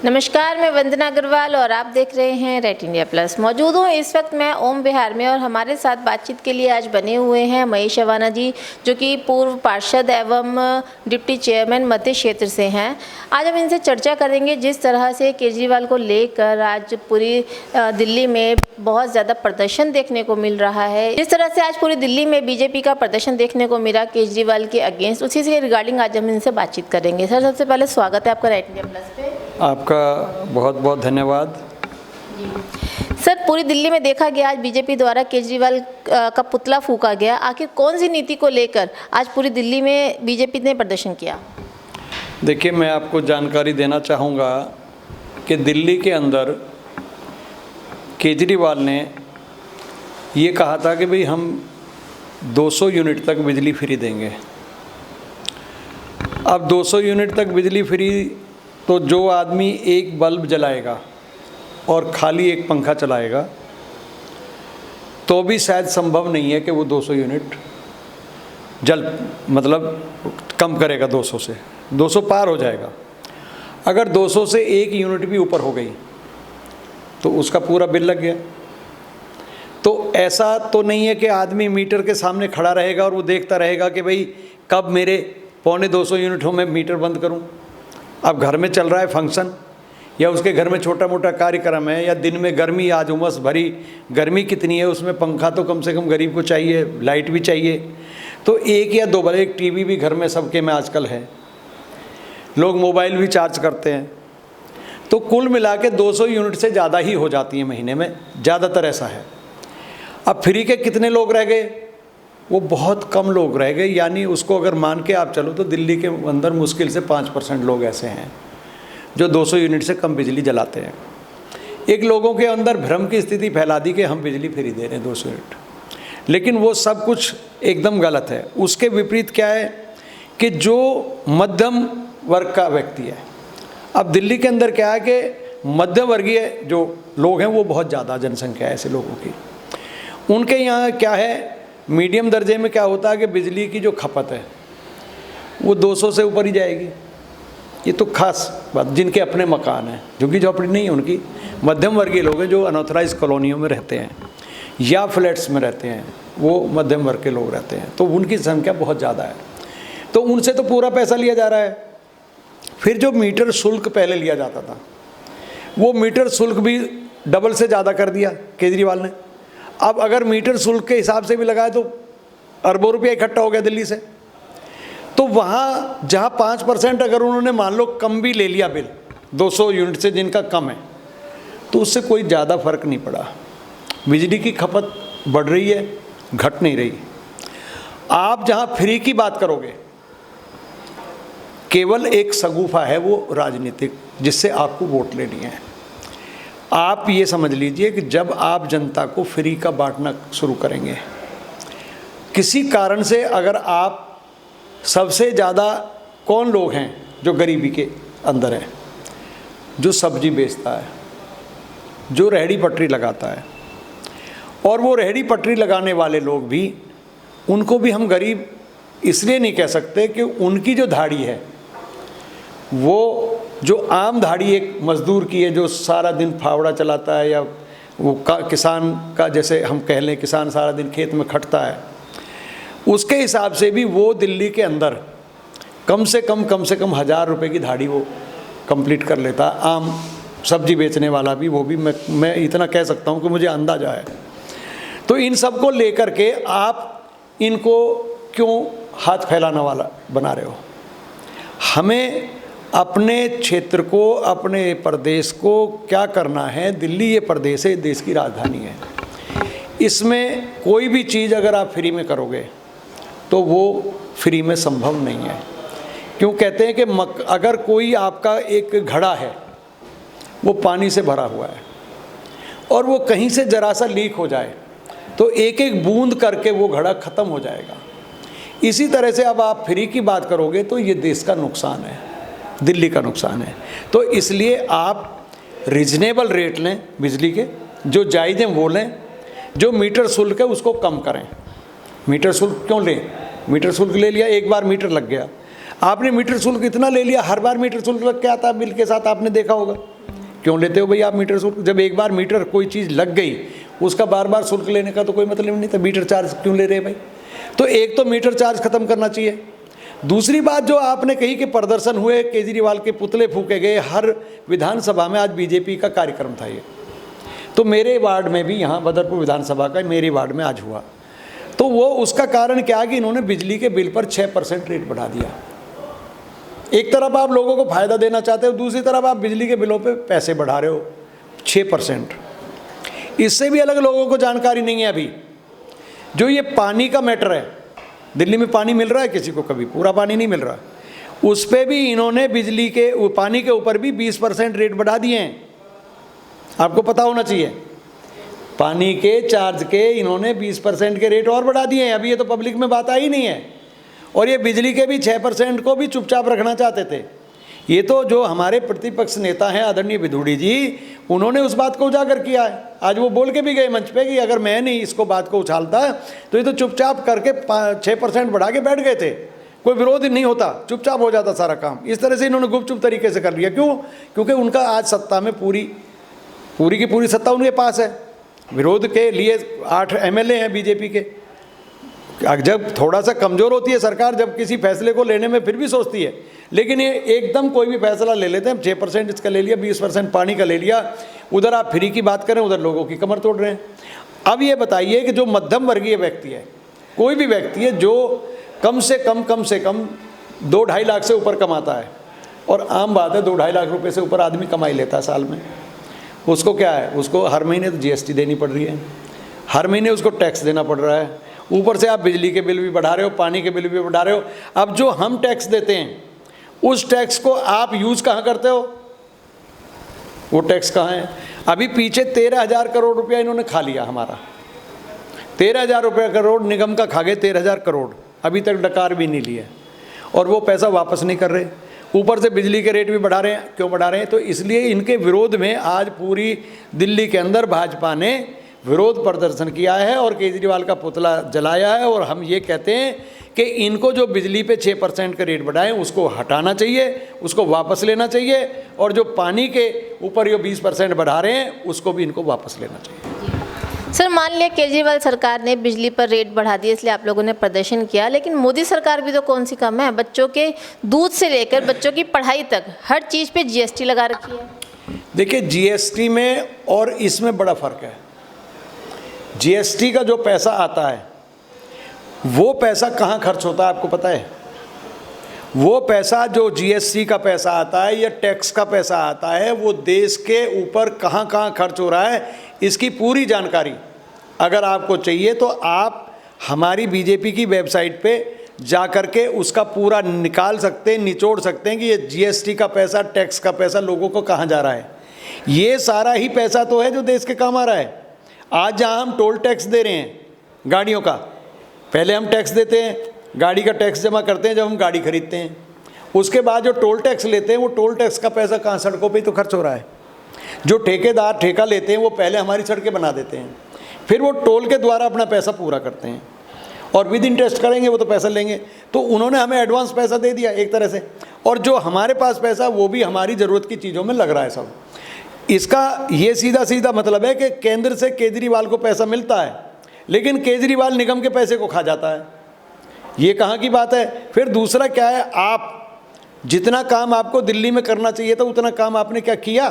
नमस्कार, मैं वंदना अग्रवाल और आप देख रहे हैं रेट इंडिया प्लस। मौजूद हूँ इस वक्त मैं ओम विहार में और हमारे साथ बातचीत के लिए आज बने हुए हैं महेश अवाना जी, जो कि पूर्व पार्षद एवं डिप्टी चेयरमैन मध्य क्षेत्र से हैं। आज हम इनसे चर्चा करेंगे जिस तरह से केजरीवाल को लेकर आज पूरी दिल्ली में बहुत ज़्यादा प्रदर्शन देखने को मिल रहा है। जिस तरह से आज पूरी दिल्ली में बीजेपी का प्रदर्शन देखने को मिला केजरीवाल के अगेंस्ट, उसी से रिगार्डिंग आज हम इनसे बातचीत करेंगे। सर, सबसे पहले स्वागत है आपका रेट इंडिया प्लस पे। आपका बहुत बहुत धन्यवाद। सर, पूरी दिल्ली में देखा गया आज बीजेपी द्वारा केजरीवाल का पुतला फूंका गया। आखिर कौन सी नीति को लेकर आज पूरी दिल्ली में बीजेपी ने प्रदर्शन किया? देखिए, मैं आपको जानकारी देना चाहूँगा कि दिल्ली के अंदर केजरीवाल ने ये कहा था कि भाई हम 200 यूनिट तक बिजली फ्री देंगे। अब 200 यूनिट तक बिजली फ्री, तो जो आदमी एक बल्ब जलाएगा और खाली एक पंखा चलाएगा तो भी शायद संभव नहीं है कि वो 200 यूनिट कम करेगा। 200 से 200 पार हो जाएगा। अगर 200 से 1 यूनिट भी ऊपर हो गई तो उसका पूरा बिल लग गया। तो ऐसा तो नहीं है कि आदमी मीटर के सामने खड़ा रहेगा और वो देखता रहेगा कि भाई कब मेरे 250 यूनिट हो मैं मीटर बंद करूं। अब घर में चल रहा है फंक्शन, या उसके घर में छोटा मोटा कार्यक्रम है, या दिन में गर्मी, आज उमस भरी गर्मी कितनी है, उसमें पंखा तो कम से कम गरीब को चाहिए, लाइट भी चाहिए। तो एक या दो, भले एक टीवी भी घर में सबके में आजकल है, लोग मोबाइल भी चार्ज करते हैं। तो कुल मिला के 200 यूनिट से ज़्यादा ही हो जाती है महीने में, ज़्यादातर ऐसा है। अब फ्री के कितने लोग रह गए? वो बहुत कम लोग रह गए। यानी उसको अगर मान के आप चलो तो दिल्ली के अंदर मुश्किल से 5% लोग ऐसे हैं जो 200 यूनिट से कम बिजली जलाते हैं। एक लोगों के अंदर भ्रम की स्थिति फैला दी कि हम बिजली फ्री दे रहे हैं 200 यूनिट, लेकिन वो सब कुछ एकदम गलत है। उसके विपरीत क्या है कि जो मध्यम वर्ग का व्यक्ति है, अब दिल्ली के अंदर क्या है कि मध्यम वर्गीय जो लोग हैं वो बहुत ज़्यादा जनसंख्या है ऐसे लोगों की। उनके यहाँ क्या है, मीडियम दर्जे में क्या होता है कि बिजली की जो खपत है वो 200 से ऊपर ही जाएगी। ये तो खास बात, जिनके अपने मकान हैं, झुग्गी झोपड़ी नहीं है उनकी, मध्यम वर्गीय लोग हैं जो अनऑथराइज कॉलोनियों में रहते हैं या फ्लैट्स में रहते हैं, वो मध्यम वर्ग के लोग रहते हैं, तो उनकी संख्या बहुत ज़्यादा है। तो उनसे तो पूरा पैसा लिया जा रहा है। फिर जो मीटर शुल्क पहले लिया जाता था, वो मीटर शुल्क भी डबल से ज़्यादा कर दिया केजरीवाल ने। अब अगर मीटर शुल्क के हिसाब से भी लगाए तो अरबों रुपया इकट्ठा हो गया दिल्ली से। तो वहाँ जहाँ 5% अगर उन्होंने मान लो कम भी ले लिया बिल 200 यूनिट से जिनका कम है, तो उससे कोई ज़्यादा फर्क नहीं पड़ा। बिजली की खपत बढ़ रही है, घट नहीं रही। आप जहाँ फ्री की बात करोगे, केवल एक शगुफा है वो राजनीतिक, जिससे आपको वोट लेनी है। आप ये समझ लीजिए कि जब आप जनता को फ्री का बांटना शुरू करेंगे, किसी कारण से अगर आप सबसे ज़्यादा कौन लोग हैं जो गरीबी के अंदर है, जो सब्जी बेचता है, जो रेहड़ी पटरी लगाता है, और वो रेहड़ी पटरी लगाने वाले लोग भी, उनको भी हम गरीब इसलिए नहीं कह सकते कि उनकी जो धाड़ी है वो जो आम धाड़ी एक मज़दूर की है जो सारा दिन फावड़ा चलाता है, या वो किसान का, जैसे हम कह लें किसान सारा दिन खेत में खटता है, उसके हिसाब से भी वो दिल्ली के अंदर कम से कम 1000 रुपये की धाड़ी वो कंप्लीट कर लेता है। आम सब्जी बेचने वाला भी, वो भी मैं इतना कह सकता हूँ कि मुझे अंदाज़ा है। तो इन सब को लेकर के आप इनको क्यों हाथ फैलाने वाला बना रहे हो? हमें अपने क्षेत्र को, अपने प्रदेश को क्या करना है? दिल्ली ये प्रदेश है, देश की राजधानी है। इसमें कोई भी चीज़ अगर आप फ्री में करोगे तो वो फ्री में संभव नहीं है। क्यों कहते हैं कि अगर कोई आपका एक घड़ा है, वो पानी से भरा हुआ है, और वो कहीं से ज़रा सा लीक हो जाए तो एक एक बूंद करके वो घड़ा ख़त्म हो जाएगा। इसी तरह से अब आप फ्री की बात करोगे तो ये देश का नुकसान है, दिल्ली का नुकसान है। तो इसलिए आप रीजनेबल रेट लें बिजली के, जो जायज़ हैं वो लें, जो मीटर शुल्क है उसको कम करें। मीटर शुल्क क्यों लें? मीटर शुल्क ले लिया, एक बार मीटर लग गया, आपने मीटर शुल्क इतना ले लिया, हर बार मीटर शुल्क लग के आता है बिल के साथ, आपने देखा होगा। क्यों लेते हो भाई आप मीटर शुल्क? जब एक बार मीटर कोई चीज़ लग गई उसका बार बार शुल्क लेने का तो कोई मतलब नहीं था, मीटर चार्ज क्यों ले रहे हैं भाई? तो एक तो मीटर चार्ज खत्म करना चाहिए। दूसरी बात जो आपने कही कि प्रदर्शन हुए, केजरीवाल के पुतले फूके गए, हर विधानसभा में आज बीजेपी का कार्यक्रम था ये, तो मेरे वार्ड में भी, यहाँ बदरपुर विधानसभा का मेरे वार्ड में आज हुआ। तो वो उसका कारण क्या कि इन्होंने बिजली के बिल पर 6% रेट बढ़ा दिया। एक तरफ आप लोगों को फायदा देना चाहते हो, दूसरी तरफ आप बिजली के बिलों पे पैसे बढ़ा रहे हो 6%। इससे भी अलग लोगों को जानकारी नहीं है अभी। जो ये पानी का मैटर है, दिल्ली में पानी मिल रहा है किसी को? कभी पूरा पानी नहीं मिल रहा। उस पर भी इन्होंने बिजली के, पानी के ऊपर भी 20% रेट बढ़ा दिए हैं। आपको पता होना चाहिए, पानी के चार्ज के इन्होंने 20% के रेट और बढ़ा दिए हैं। अभी ये तो पब्लिक में बात आई नहीं है। और ये बिजली के भी 6% को भी चुपचाप रखना चाहते थे। ये तो जो हमारे प्रतिपक्ष नेता हैं आदरणीय विधुड़ी जी, उन्होंने उस बात को उजागर किया है। आज वो बोल के भी गए मंच पे कि अगर मैं नहीं इसको बात को उछालता तो ये तो चुपचाप करके 6% बढ़ा के बैठ गए थे, कोई विरोध नहीं होता, चुपचाप हो जाता सारा काम। इस तरह से इन्होंने गुपचुप तरीके से कर लिया। क्यों? क्योंकि उनका आज सत्ता में पूरी की पूरी सत्ता उनके पास है। विरोध के लिए 8 MLA हैं बीजेपी के। जब थोड़ा सा कमज़ोर होती है सरकार, जब किसी फैसले को लेने में फिर भी सोचती है, लेकिन ये एकदम कोई भी फैसला ले लेते हैं। 6% इसका ले लिया, 20% पानी का ले लिया, उधर आप फ्री की बात करें, उधर लोगों की कमर तोड़ रहे हैं। अब ये बताइए कि जो मध्यम वर्गीय व्यक्ति है, कोई भी व्यक्ति है जो कम से कम 2-2.5 लाख से ऊपर कमाता है, और आम बात है 2-2.5 लाख रुपये से ऊपर आदमी कमाई लेता है साल में, उसको क्या है, उसको हर महीने तो GST देनी पड़ रही है, हर महीने उसको टैक्स देना पड़ रहा है। ऊपर से आप बिजली के बिल भी बढ़ा रहे हो, पानी के बिल भी बढ़ा रहे हो। अब जो हम टैक्स देते हैं उस टैक्स को आप यूज़ कहाँ करते हो? वो टैक्स कहाँ है? अभी पीछे 13,000 करोड़ रुपया इन्होंने खा लिया हमारा। 13,000 करोड़ निगम का खा गए, 13,000 करोड़ अभी तक डकार भी नहीं लिया, और वो पैसा वापस नहीं कर रहे। ऊपर से बिजली के रेट भी बढ़ा रहे हैं। क्यों बढ़ा रहे हैं? तो इसलिए इनके विरोध में आज पूरी दिल्ली के अंदर भाजपा ने विरोध प्रदर्शन किया है और केजरीवाल का पुतला जलाया है। और हम ये कहते हैं कि इनको जो बिजली पे 6% का रेट बढ़ाएं उसको हटाना चाहिए, उसको वापस लेना चाहिए, और जो पानी के ऊपर ये 20% बढ़ा रहे हैं उसको भी इनको वापस लेना चाहिए। सर, मान लिया केजरीवाल सरकार ने बिजली पर रेट बढ़ा दिया, इसलिए आप लोगों ने प्रदर्शन किया, लेकिन मोदी सरकार भी तो कौन सी कम है? बच्चों के दूध से लेकर बच्चों की पढ़ाई तक हर चीज़ पे GST लगा रखी है। देखिए, GST में और इसमें बड़ा फ़र्क है। GST का जो पैसा आता है वो पैसा कहाँ खर्च होता है आपको पता है? वो पैसा जो GST का पैसा आता है या टैक्स का पैसा आता है, वो देश के ऊपर कहाँ कहाँ खर्च हो रहा है, इसकी पूरी जानकारी अगर आपको चाहिए तो आप हमारी बीजेपी की वेबसाइट पे जा कर के उसका पूरा निकाल सकते हैं, निचोड़ सकते हैं कि ये GST का पैसा, टैक्स का पैसा लोगों को कहाँ जा रहा है। ये सारा ही पैसा तो है जो देश के काम आ रहा है। आज जहाँ हम टोल टैक्स दे रहे हैं गाड़ियों का, पहले हम टैक्स देते हैं, गाड़ी का टैक्स जमा करते हैं जब हम गाड़ी खरीदते हैं, उसके बाद जो टोल टैक्स लेते हैं वो टोल टैक्स का पैसा कहाँ, सड़कों पे ही तो खर्च हो रहा है। जो ठेकेदार ठेका लेते हैं वो पहले हमारी सड़कें बना देते हैं, फिर वो टोल के द्वारा अपना पैसा पूरा करते हैं, और विद इंटरेस्ट करेंगे वो तो पैसा लेंगे। तो उन्होंने हमें एडवांस पैसा दे दिया एक तरह से, और जो हमारे पास पैसा वो भी हमारी ज़रूरत की चीज़ों में लग रहा है सब। इसका ये सीधा सीधा मतलब है कि केंद्र से केजरीवाल को पैसा मिलता है, लेकिन केजरीवाल निगम के पैसे को खा जाता है। ये कहाँ की बात है? फिर दूसरा क्या है, आप जितना काम आपको दिल्ली में करना चाहिए था उतना काम आपने क्या किया?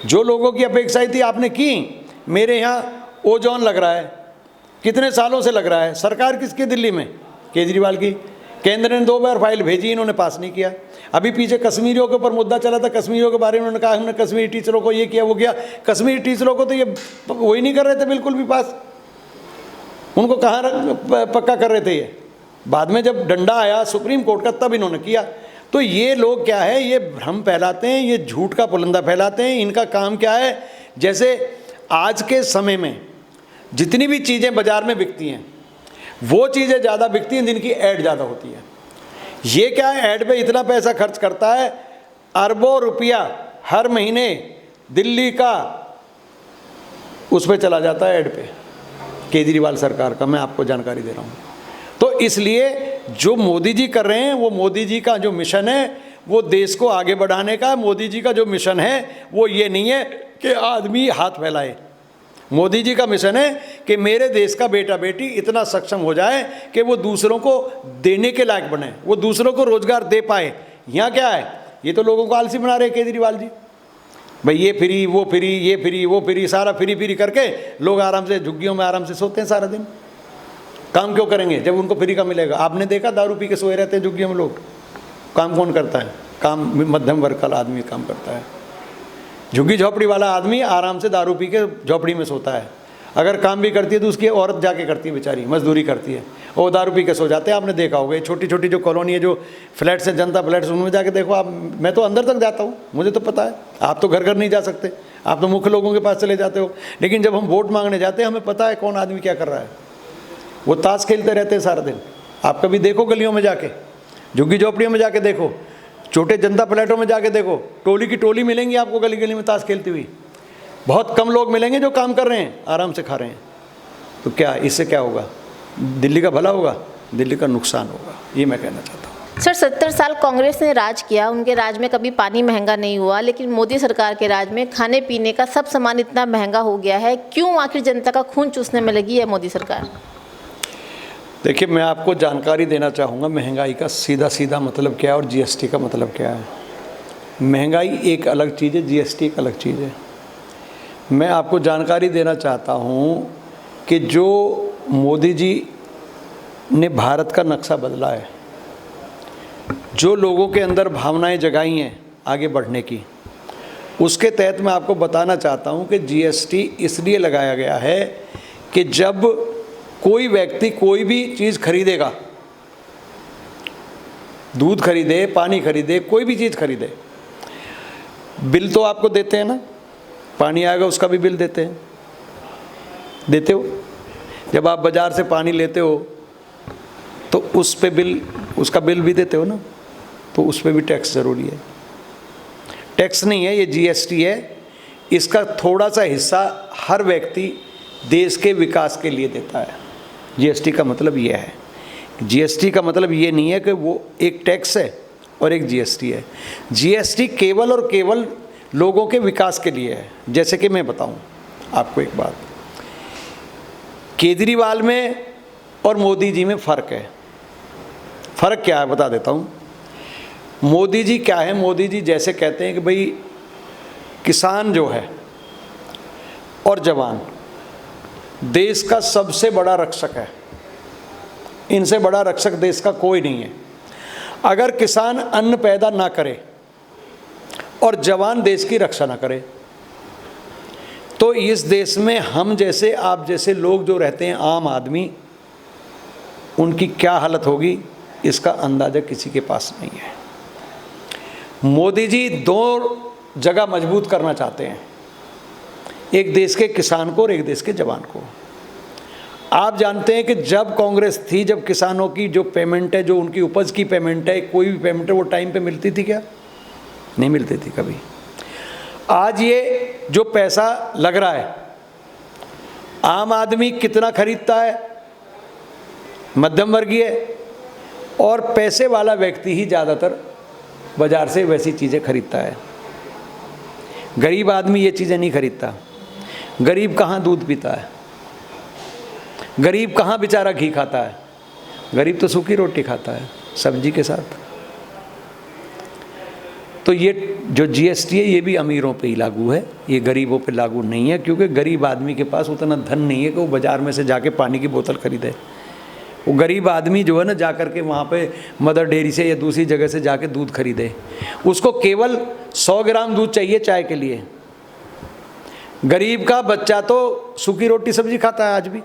जो लोगों की अपेक्षाएं थी आपने की। मेरे यहाँ ओजोन लग रहा है, कितने सालों से लग रहा है। सरकार किसकी दिल्ली में? केजरीवाल की। केंद्र ने 2 बार फाइल भेजी, इन्होंने पास नहीं किया। अभी पीछे कश्मीरियों के ऊपर मुद्दा चला था, कश्मीरियों के बारे में उन्होंने कहा हमने कश्मीरी टीचरों को ये किया वो किया। कश्मीरी टीचरों को तो ये वही नहीं कर रहे थे बिल्कुल भी पास, उनको कहाँ पक्का कर रहे थे ये। बाद में जब डंडा आया सुप्रीम कोर्ट का तब इन्होंने किया। तो ये लोग क्या है, ये भ्रम फैलाते हैं, ये झूठ का पुलंदा फैलाते हैं। इनका काम क्या है, जैसे आज के समय में जितनी भी चीज़ें बाज़ार में बिकती हैं वो चीज़ें ज़्यादा बिकती हैं जिनकी ऐड ज़्यादा होती है। ये क्या है, ऐड पे इतना पैसा खर्च करता है, अरबों रुपया हर महीने दिल्ली का उस पर चला जाता है, ऐड पे, केजरीवाल सरकार का। मैं आपको जानकारी दे रहा हूँ। तो इसलिए जो मोदी जी कर रहे हैं, वो मोदी जी का जो मिशन है वो देश को आगे बढ़ाने का। मोदी जी का जो मिशन है वो ये नहीं है कि आदमी हाथ फैलाए। मोदी जी का मिशन है कि मेरे देश का बेटा बेटी इतना सक्षम हो जाए कि वो दूसरों को देने के लायक बने, वो दूसरों को रोजगार दे पाए। यहाँ क्या है, ये तो लोगों को आलसी बना रहे केजरीवाल जी। भाई ये फ्री वो फ्री, ये फ्री वो फ्री, सारा फ्री फ्री करके लोग आराम से झुग्गियों में आराम से सोते हैं सारा दिन। काम क्यों करेंगे जब उनको फ्री का मिलेगा? आपने देखा दारू पी के सोए रहते हैं झुग्गियों में लोग। काम कौन करता है? काम मध्यम वर्ग का आदमी काम करता है। झुग्गी झोपड़ी वाला आदमी आराम से दारू पी के झोपड़ी में सोता है। अगर काम भी करती है तो उसकी औरत जाके करती है, बेचारी मजदूरी करती है, वो दारू पी के सो जाते हैं। आपने देखा होगा छोटी छोटी जो कॉलोनी है, जो फ्लैट्स हैं, जनता फ्लैट्स, उनमें जाके देखो आप। मैं तो अंदर तक जाता हूँ, मुझे तो पता है। आप तो घर घर नहीं जा सकते, आप तो मुख्य लोगों के पास चले जाते हो। लेकिन जब हम वोट मांगने जाते हैं हमें पता है कौन आदमी क्या कर रहा है। वो ताश खेलते रहते हैं सारा दिन। आप कभी देखो गलियों में जाके, झुग्गी झोपड़ियों में जाके देखो, छोटे जनता फ्लैटों में जाके देखो, टोली की टोली मिलेंगी आपको गली गली में ताश खेलती हुई। बहुत कम लोग मिलेंगे जो काम कर रहे हैं, आराम से खा रहे हैं। तो क्या इससे क्या होगा? दिल्ली का भला होगा? दिल्ली का नुकसान होगा, ये मैं कहना चाहता हूँ। सर 70 साल कांग्रेस ने राज किया, उनके राज में कभी पानी महंगा नहीं हुआ, लेकिन मोदी सरकार के राज में खाने पीने का सब सामान इतना महंगा हो गया है। क्यों आखिर जनता का खून चूसने में लगी है मोदी सरकार? देखिए, मैं आपको जानकारी देना चाहूँगा महंगाई का सीधा सीधा मतलब क्या है और जीएसटी का मतलब क्या है। महंगाई एक अलग चीज़ है, जीएसटी एक अलग चीज़ है। मैं आपको जानकारी देना चाहता हूँ कि जो मोदी जी ने भारत का नक्शा बदला है, जो लोगों के अंदर भावनाएं जगाई हैं आगे बढ़ने की, उसके तहत मैं आपको बताना चाहता हूँ कि जीएसटी इसलिए लगाया गया है कि जब कोई व्यक्ति कोई भी चीज़ खरीदेगा, दूध खरीदे, पानी खरीदे, कोई भी चीज़ खरीदे, बिल तो आपको देते हैं ना। पानी आएगा उसका भी बिल देते हैं, देते हो। जब आप बाज़ार से पानी लेते हो तो उस पे बिल, उसका बिल भी देते हो ना, तो उस पे भी टैक्स ज़रूरी है। टैक्स नहीं है, ये जीएसटी है। इसका थोड़ा सा हिस्सा हर व्यक्ति देश के विकास के लिए देता है। जीएसटी का मतलब ये है। जीएसटी का मतलब ये नहीं है कि वो एक टैक्स है और एक जीएसटी है। जीएसटी केवल और केवल लोगों के विकास के लिए है। जैसे कि मैं बताऊं आपको एक बात, केजरीवाल में और मोदी जी में फ़र्क है। फ़र्क क्या है बता देता हूं। मोदी जी क्या है, मोदी जी जैसे कहते हैं कि भाई किसान जो है और जवान देश का सबसे बड़ा रक्षक है, इनसे बड़ा रक्षक देश का कोई नहीं है। अगर किसान अन्न पैदा ना करे और जवान देश की रक्षा ना करे तो इस देश में हम जैसे, आप जैसे लोग जो रहते हैं, आम आदमी, उनकी क्या हालत होगी इसका अंदाज़ा किसी के पास नहीं है। मोदी जी दो जगह मजबूत करना चाहते हैं, एक देश के किसान को और एक देश के जवान को। आप जानते हैं कि जब कांग्रेस थी, जब किसानों की जो पेमेंट है, जो उनकी उपज की पेमेंट है, कोई भी पेमेंट है, वो टाइम पे मिलती थी क्या? नहीं मिलती थी कभी। आज ये जो पैसा लग रहा है, आम आदमी कितना खरीदता है? मध्यम वर्गीय और पैसे वाला व्यक्ति ही ज़्यादातर बाज़ार से वैसी चीज़ें खरीदता है। गरीब आदमी ये चीज़ें नहीं खरीदता। गरीब कहाँ दूध पीता है? गरीब कहाँ बेचारा घी खाता है? गरीब तो सूखी रोटी खाता है सब्जी के साथ। तो ये जो जीएसटी है ये भी अमीरों पे ही लागू है, ये गरीबों पे लागू नहीं है, क्योंकि गरीब आदमी के पास उतना धन नहीं है कि वो बाज़ार में से जाके पानी की बोतल खरीदे। वो गरीब आदमी जो है ना, जा कर के वहाँ पे मदर डेयरी से या दूसरी जगह से जाके दूध खरीदे। उसको केवल 100 ग्राम दूध चाहिए चाय के लिए। गरीब का बच्चा तो सूखी रोटी सब्जी खाता है आज भी।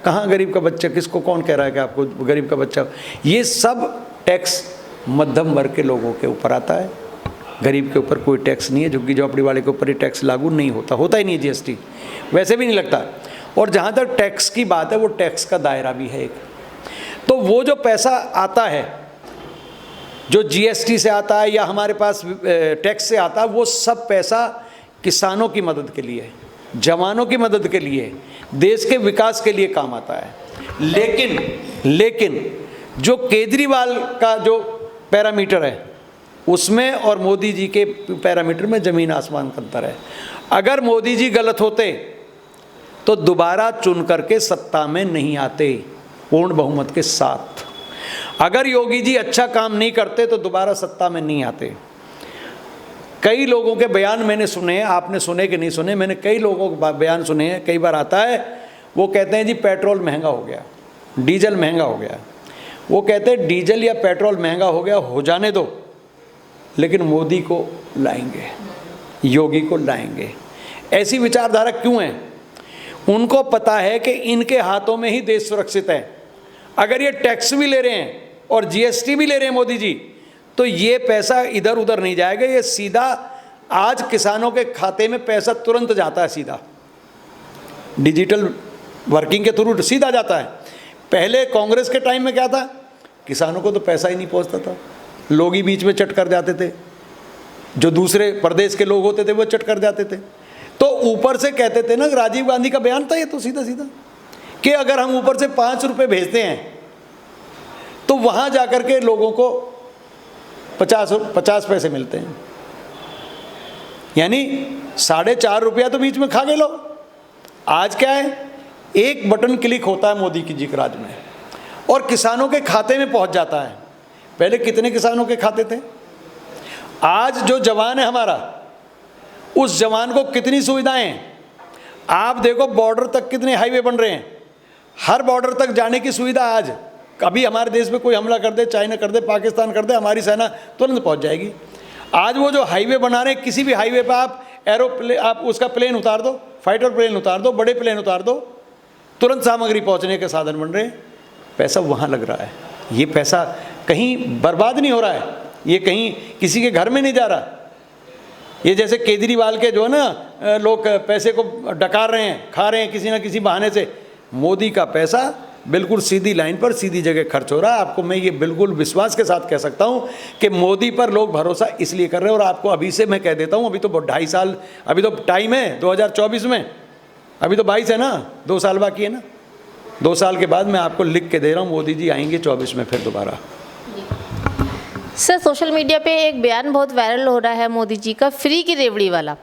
कहाँ गरीब का बच्चा? किसको कौन कह रहा है कि आपको गरीब का बच्चा? ये सब टैक्स मध्यम वर्ग के लोगों के ऊपर आता है, गरीब के ऊपर कोई टैक्स नहीं है। झुग्गी झोपड़ी वाले के ऊपर ये टैक्स लागू नहीं होता, होता ही नहीं है। जीएसटी वैसे भी नहीं लगता। और जहाँ तक टैक्स की बात है, वो टैक्स का दायरा भी है एक। तो वो जो पैसा आता है, जो जीएसटी से आता है या हमारे पास टैक्स से आता है, वो सब पैसा किसानों की मदद के लिए, जवानों की मदद के लिए, देश के विकास के लिए काम आता है। लेकिन जो केजरीवाल का जो पैरामीटर है, उसमें और मोदी जी के पैरामीटर में ज़मीन आसमान का अंतर है। अगर मोदी जी गलत होते तो दोबारा चुन करके सत्ता में नहीं आते पूर्ण बहुमत के साथ। अगर योगी जी अच्छा काम नहीं करते तो दोबारा सत्ता में नहीं आते। कई लोगों के बयान मैंने सुने हैं, आपने सुने कि नहीं सुने, मैंने कई लोगों के बयान सुने हैं। कई बार आता है, वो कहते हैं जी पेट्रोल महंगा हो गया, डीजल महंगा हो गया। वो कहते हैं डीजल या पेट्रोल महंगा हो गया, हो जाने दो, लेकिन मोदी को लाएंगे, योगी को लाएंगे। ऐसी विचारधारा क्यों है? उनको पता है कि इनके हाथों में ही देश सुरक्षित है। अगर ये टैक्स भी ले रहे हैं और जीएसटी भी ले रहे हैं मोदी जी, तो ये पैसा इधर उधर नहीं जाएगा, ये सीधा आज किसानों के खाते में पैसा तुरंत जाता है, सीधा डिजिटल वर्किंग के थ्रू सीधा जाता है। पहले कांग्रेस के टाइम में क्या था, किसानों को तो पैसा ही नहीं पहुंचता था, लोग ही बीच में चट कर जाते थे, जो दूसरे प्रदेश के लोग होते थे वो चट कर जाते थे। तो ऊपर से कहते थे ना, राजीव गांधी का बयान था ये तो सीधा सीधा, कि अगर हम ऊपर से 5 रुपये भेजते हैं तो वहां जाकर के लोगों को 50 पैसे मिलते हैं, यानी 4.5 रुपया तो बीच में खा गए लोग। आज क्या है, एक बटन क्लिक होता है मोदी जी के राज में और किसानों के खाते में पहुंच जाता है। पहले कितने किसानों के खाते थे? आज जो जवान है हमारा, उस जवान को कितनी सुविधाएं हैं। आप देखो बॉर्डर तक कितने हाईवे बन रहे हैं, हर बॉर्डर तक जाने की सुविधा आज। कभी हमारे देश में कोई हमला कर दे, चाइना कर दे, पाकिस्तान कर दे, हमारी सेना तुरंत पहुंच जाएगी। आज वो जो हाईवे बना रहे हैं, किसी भी हाईवे पर आप एरोप्लेन, आप उसका प्लेन उतार दो, फाइटर प्लेन उतार दो, बड़े प्लेन उतार दो, तुरंत सामग्री पहुंचने के साधन बन रहे हैं। पैसा वहाँ लग रहा है, ये पैसा कहीं बर्बाद नहीं हो रहा है, ये कहीं किसी के घर में नहीं जा रहा। ये जैसे केजरीवाल के जो है ना, लोग पैसे को डकार रहे हैं, खा रहे हैं किसी ना किसी बहाने से। मोदी का पैसा बिल्कुल सीधी लाइन पर सीधी जगह खर्च हो रहा है। आपको मैं ये बिल्कुल विश्वास के साथ कह सकता हूँ कि मोदी पर लोग भरोसा इसलिए कर रहे हैं। और आपको अभी से मैं कह देता हूँ, अभी तो 2.5 साल, अभी तो टाइम है 2024 में, अभी तो 22 है ना, 2 साल बाकी है ना। 2 साल के बाद मैं आपको लिख के दे रहा हूँ, मोदी जी आएंगे 24 में फिर दोबारा। सर, सोशल मीडिया पे एक बयान बहुत वायरल हो रहा है मोदी जी का, फ्री की रेवड़ी वाला,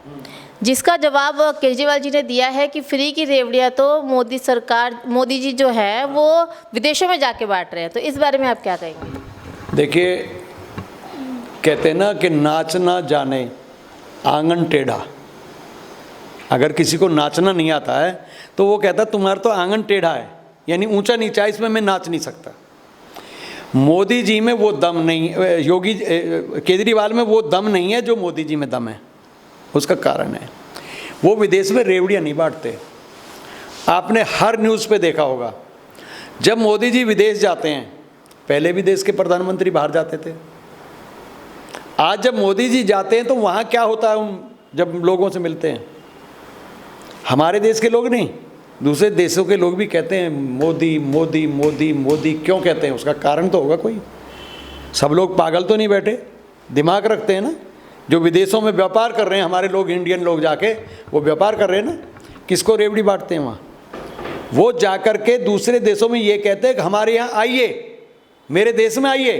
जिसका जवाब केजरीवाल जी ने दिया है कि फ्री की रेवड़ियाँ तो मोदी सरकार, मोदी जी जो है वो विदेशों में जाके बांट रहे हैं। तो इस बारे में आप क्या कहेंगे? देखिए, कहते हैं ना कि नाच ना जाने आंगन टेढ़ा। अगर किसी को नाचना नहीं आता है तो वो कहता तुम्हारा तो आंगन टेढ़ा है, यानी ऊंचा नीचा, इसमें मैं नाच नहीं सकता। मोदी जी में वो दम नहीं, केजरीवाल में वो दम नहीं है जो मोदी जी में दम है। उसका कारण है वो विदेश में रेवड़ियाँ नहीं बांटते। आपने हर न्यूज़ पे देखा होगा, जब मोदी जी विदेश जाते हैं, पहले भी देश के प्रधानमंत्री बाहर जाते थे, आज जब मोदी जी जाते हैं तो वहाँ क्या होता है, उन जब लोगों से मिलते हैं, हमारे देश के लोग नहीं, दूसरे देशों के लोग भी कहते हैं मोदी मोदी मोदी मोदी। क्यों कहते हैं? उसका कारण तो होगा कोई। सब लोग पागल तो नहीं बैठे, दिमाग रखते हैं ना। जो विदेशों में व्यापार कर रहे हैं हमारे लोग, इंडियन लोग जाके वो व्यापार कर रहे हैं ना, किसको रेवड़ी बांटते हैं वहाँ? वो जाकर के दूसरे देशों में ये कहते हैं कि हमारे यहाँ आइए, मेरे देश में आइए,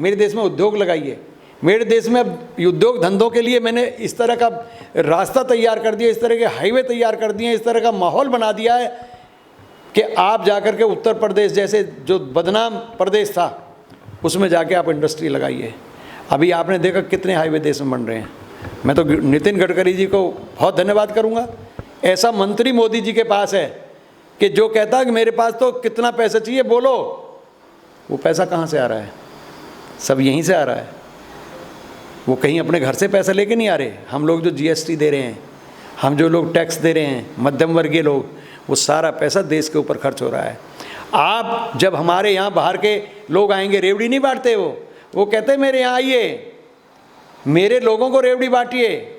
मेरे देश में उद्योग लगाइए, मेरे देश में अब उद्योग धंधों के लिए मैंने इस तरह का रास्ता तैयार कर दिया, इस तरह के हाईवे तैयार कर दिए, इस तरह का माहौल बना दिया है कि आप जाकर के उत्तर प्रदेश जैसे जो बदनाम प्रदेश था उसमें जाके आप इंडस्ट्री लगाइए। अभी आपने देखा कितने हाईवे देश में बन रहे हैं। मैं तो नितिन गडकरी जी को बहुत धन्यवाद करूँगा। ऐसा मंत्री मोदी जी के पास है कि जो कहता है कि मेरे पास तो कितना पैसा चाहिए बोलो। वो पैसा कहाँ से आ रहा है? सब यहीं से आ रहा है। वो कहीं अपने घर से पैसा लेके नहीं आ रहे। हम लोग जो जीएसटी दे रहे हैं, हम जो लोग टैक्स दे रहे हैं, मध्यम वर्गीय लोग, वो सारा पैसा देश के ऊपर खर्च हो रहा है। आप जब हमारे यहाँ बाहर के लोग आएंगे, रेवड़ी नहीं बांटते वो कहते हैं मेरे यहाँ आइए, मेरे लोगों को रेवड़ी बांटिए,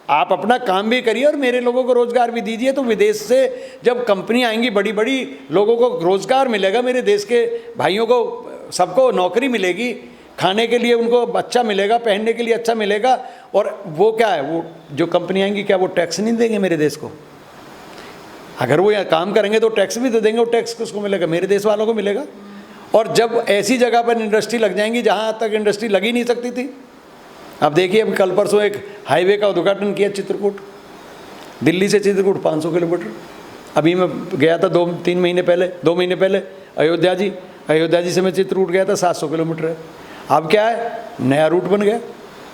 आप अपना काम भी करिए और मेरे लोगों को रोज़गार भी दीजिए। तो विदेश से जब कंपनी आएंगी बड़ी बड़ी, लोगों को रोज़गार मिलेगा, मेरे देश के भाइयों को सबको नौकरी मिलेगी, खाने के लिए उनको अच्छा मिलेगा, पहनने के लिए अच्छा मिलेगा। और वो क्या है, वो जो कंपनी आएंगी क्या वो टैक्स नहीं देंगे मेरे देश को? अगर वो यहाँ काम करेंगे तो टैक्स भी दे देंगे, और टैक्स किसको मिलेगा? मेरे देश वालों को मिलेगा। और जब ऐसी जगह पर इंडस्ट्री लग जाएंगी जहाँ तक इंडस्ट्री लगी नहीं सकती थी, अब देखिए, अब कल परसों एक हाईवे का उद्घाटन किया चित्रकूट, दिल्ली से चित्रकूट 500 किलोमीटर। अभी मैं गया था 2 महीने पहले अयोध्या जी से मैं चित्रकूट गया था, 700 किलोमीटर है। अब क्या है, नया रूट बन गया,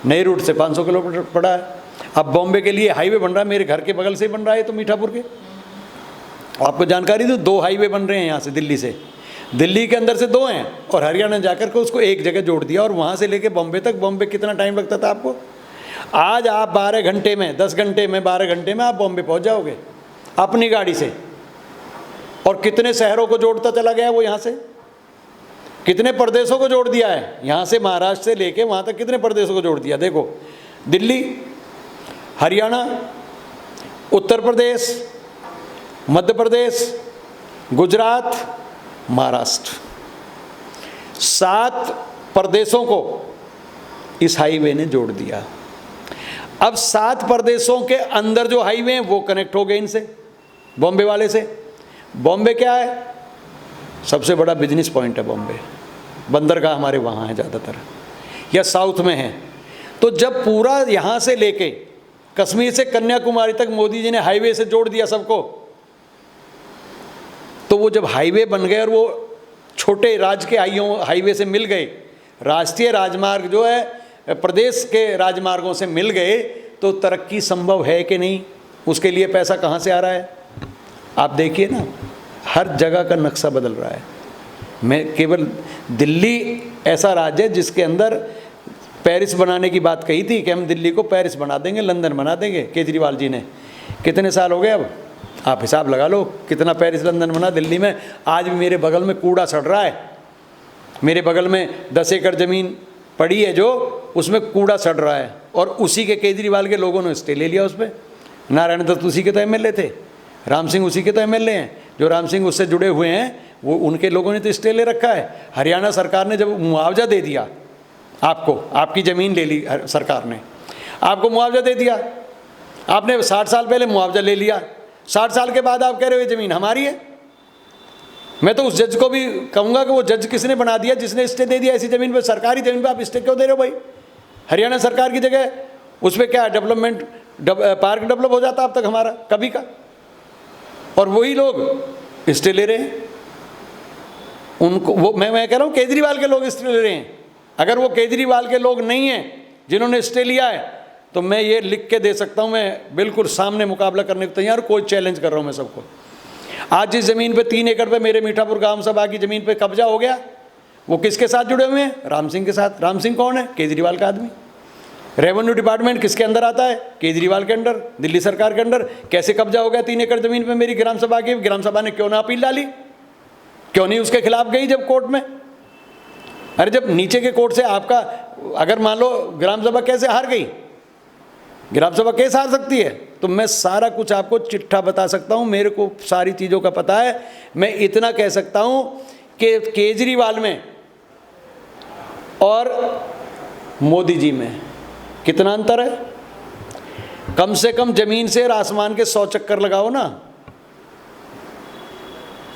नए रूट से 500 किलोमीटर पड़ा है। अब बॉम्बे के लिए हाईवे बन रहा है, मेरे घर के बगल से ही बन रहा है, तो मीठापुर के। आपको जानकारी दूँ, 2 हाईवे बन रहे हैं यहाँ से, दिल्ली के अंदर से 2 हैं, और हरियाणा जाकर के उसको एक जगह जोड़ दिया, और वहाँ से लेके बॉम्बे तक। बॉम्बे कितना टाइम लगता था आपको? आज आप 12 घंटे में, 10 घंटे में, 12 घंटे में आप बॉम्बे पहुँच जाओगे अपनी गाड़ी से। और कितने शहरों को जोड़ता चला गया वो यहाँ से, कितने प्रदेशों को जोड़ दिया है यहाँ से, महाराष्ट्र से लेके वहाँ तक कितने प्रदेशों को जोड़ दिया। देखो, दिल्ली, हरियाणा, उत्तर प्रदेश, मध्य प्रदेश, गुजरात, महाराष्ट्र, 7 प्रदेशों को इस हाईवे ने जोड़ दिया। अब 7 प्रदेशों के अंदर जो हाईवे हैं वो कनेक्ट हो गए इनसे, बॉम्बे वाले से। बॉम्बे क्या है? सबसे बड़ा बिजनेस पॉइंट है बॉम्बे, बंदरगाह हमारे वहाँ है ज़्यादातर, या साउथ में है। तो जब पूरा यहाँ से लेके कश्मीर से कन्याकुमारी तक मोदी जी ने हाईवे से जोड़ दिया सबको, तो वो जब हाईवे बन गए और वो छोटे राज्य के हाईवे से मिल गए, राष्ट्रीय राजमार्ग जो है प्रदेश के राजमार्गों से मिल गए, तो तरक्की संभव है कि नहीं? उसके लिए पैसा कहाँ से आ रहा है? आप देखिए ना, हर जगह का नक्शा बदल रहा है। मैं केवल दिल्ली ऐसा राज्य है जिसके अंदर पेरिस बनाने की बात कही थी कि हम दिल्ली को पेरिस बना देंगे, लंदन बना देंगे, केजरीवाल जी ने। कितने साल हो गए अब? आप हिसाब लगा लो कितना पेरिस लंदन बना। दिल्ली में आज भी मेरे बगल में कूड़ा सड़ रहा है, मेरे बगल में 10 एकड़ ज़मीन पड़ी है जो, उसमें कूड़ा सड़ रहा है, और उसी के केजरीवाल के लोगों ने स्टे ले लिया उस पर। नारायण दत्त उसी के तो एमएलए थे, राम सिंह उसी के तो एमएलए हैं, जो राम सिंह उससे जुड़े हुए हैं, वो उनके लोगों ने तो स्टे ले रखा है। हरियाणा सरकार ने जब मुआवजा दे दिया आपको, आपकी ज़मीन ले ली सरकार ने, आपको मुआवजा दे दिया, आपने 60 साल पहले मुआवजा ले लिया, 60 साल के बाद आप कह रहे हो ये ज़मीन हमारी है। मैं तो उस जज को भी कहूँगा कि वो जज किसने बना दिया जिसने स्टे दे दिया ऐसी ज़मीन पर, सरकारी ज़मीन पर आप स्टे क्यों दे रहे हो भाई? हरियाणा सरकार की जगह उस पर क्या डेवलपमेंट, पार्क डेवलप हो जाता अब तक हमारा कभी का, और वही लोग स्टे ले रहे हैं। उनको वो मैं कह रहा हूँ केजरीवाल के लोग स्टे ले रहे हैं। अगर वो केजरीवाल के लोग नहीं हैं जिन्होंने स्टे लिया है, तो मैं ये लिख के दे सकता हूँ, मैं बिल्कुल सामने मुकाबला करने को तैयार, कोई चैलेंज कर रहा हूँ मैं सबको। आज जिस ज़मीन पे 3 एकड़ पे मेरे मीठापुर ग्राम सभा की ज़मीन पे कब्जा हो गया, वो किसके साथ जुड़े हुए हैं? राम सिंह के साथ। राम सिंह कौन है? केजरीवाल का आदमी। रेवेन्यू डिपार्टमेंट किसके अंदर आता है? केजरीवाल के अंडर, दिल्ली सरकार के अंडर। कैसे कब्जा हो गया 3 एकड़ ज़मीन पे मेरी ग्राम सभा की? ग्राम सभा ने क्यों ना अपील डाली, क्यों नहीं उसके खिलाफ गई जब कोर्ट में? अरे जब नीचे के कोर्ट से आपका, अगर मान लो ग्राम सभा कैसे हार गई, ग्राम सभा कैसे हार सकती है, तो मैं सारा कुछ आपको चिट्ठा बता सकता हूँ, मेरे को सारी चीज़ों का पता है। मैं इतना कह सकता हूँ कि केजरीवाल में और मोदी जी में कितना अंतर है? कम से कम ज़मीन से और आसमान के 100 चक्कर लगाओ ना,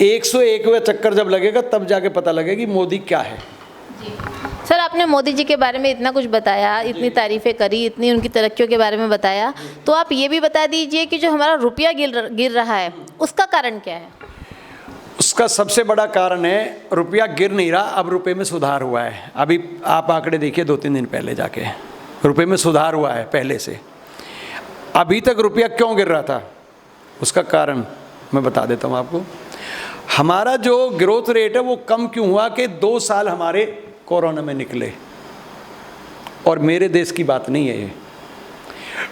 101वें चक्कर जब लगेगा तब जाके पता लगेगी मोदी क्या है। सर, आपने मोदी जी के बारे में इतना कुछ बताया, इतनी तारीफ़ें करी, इतनी उनकी तरक्कियों के बारे में बताया, तो आप ये भी बता दीजिए कि जो हमारा रुपया गिर रहा है उसका कारण क्या है? उसका सबसे बड़ा कारण है, रुपया गिर नहीं रहा, अब रुपये में सुधार हुआ है। अभी आप आंकड़े देखिए 2-3 दिन पहले जाके, रुपये में सुधार हुआ है पहले से। अभी तक रुपया क्यों गिर रहा था, उसका कारण मैं बता देता हूँ आपको। हमारा जो ग्रोथ रेट है वो कम क्यों हुआ कि 2 साल हमारे कोरोना में निकले, और मेरे देश की बात नहीं है ये,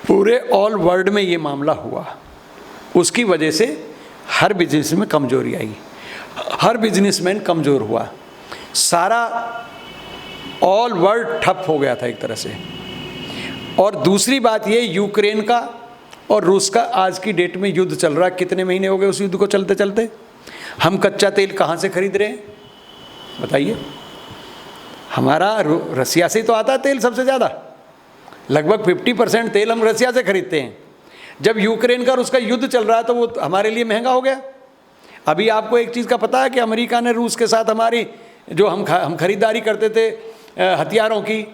पूरे ऑल वर्ल्ड में ये मामला हुआ। उसकी वजह से हर बिजनेस में कमजोरी आई, हर बिजनेसमैन कमज़ोर हुआ, सारा ऑल वर्ल्ड ठप हो गया था एक तरह से। और दूसरी बात ये, यूक्रेन का और रूस का आज की डेट में युद्ध चल रहा है। कितने महीने हो गए उस युद्ध को चलते चलते? हम कच्चा तेल कहाँ से खरीद रहे हैं बताइए? हमारा रसिया से तो आता है तेल सबसे ज़्यादा, लगभग 50% तेल हम रसिया से खरीदते हैं। जब यूक्रेन का और उसका युद्ध चल रहा है तो वो हमारे लिए महंगा हो गया। अभी आपको एक चीज़ का पता है कि अमेरिका ने रूस के साथ हमारी जो हम खरीदारी करते थे हथियारों की,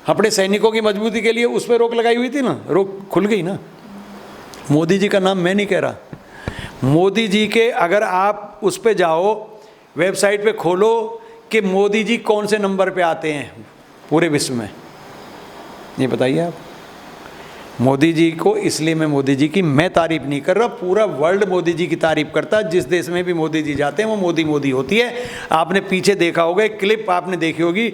अपने सैनिकों की मजबूती के लिए उस पर रोक लगाई हुई थी ना, रोक खुल गई ना। मोदी जी का नाम मैं नहीं कह रहा, मोदी जी के अगर आप उस पे जाओ, वेबसाइट पे खोलो कि मोदी जी कौन से नंबर पे आते हैं पूरे विश्व में, ये बताइए आप। मोदी जी को इसलिए मैं मोदी जी की मैं तारीफ नहीं कर रहा, पूरा वर्ल्ड मोदी जी की तारीफ करता है। जिस देश में भी मोदी जी जाते हैं वो मोदी मोदी होती है। आपने पीछे देखा होगा, एक क्लिप आपने देखी होगी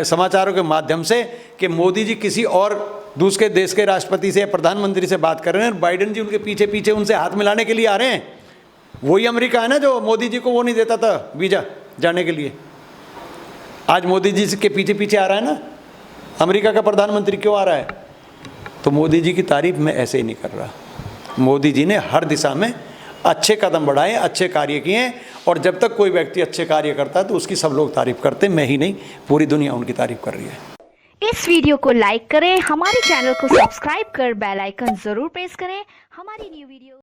समाचारों के माध्यम से कि मोदी जी किसी और दूसरे देश के राष्ट्रपति से या प्रधानमंत्री से बात कर रहे हैं और बाइडेन जी उनके पीछे पीछे उनसे हाथ मिलाने के लिए आ रहे हैं। वही अमेरिका है ना जो मोदी जी को वो नहीं देता था वीज़ा जाने के लिए, आज मोदी जी के पीछे पीछे आ रहा है ना। अमेरिका का प्रधानमंत्री क्यों आ रहा है? तो मोदी जी की तारीफ मैं ऐसे ही नहीं कर रहा। मोदी जी ने हर दिशा में अच्छे कदम बढ़ाए, अच्छे कार्य किए, और जब तक कोई व्यक्ति अच्छे कार्य करता है तो उसकी सब लोग तारीफ करते हैं, मैं ही नहीं पूरी दुनिया उनकी तारीफ कर रही है। इस वीडियो को लाइक करें, हमारे चैनल को सब्सक्राइब कर बेल आइकन जरूर प्रेस करें हमारी न्यू वीडियो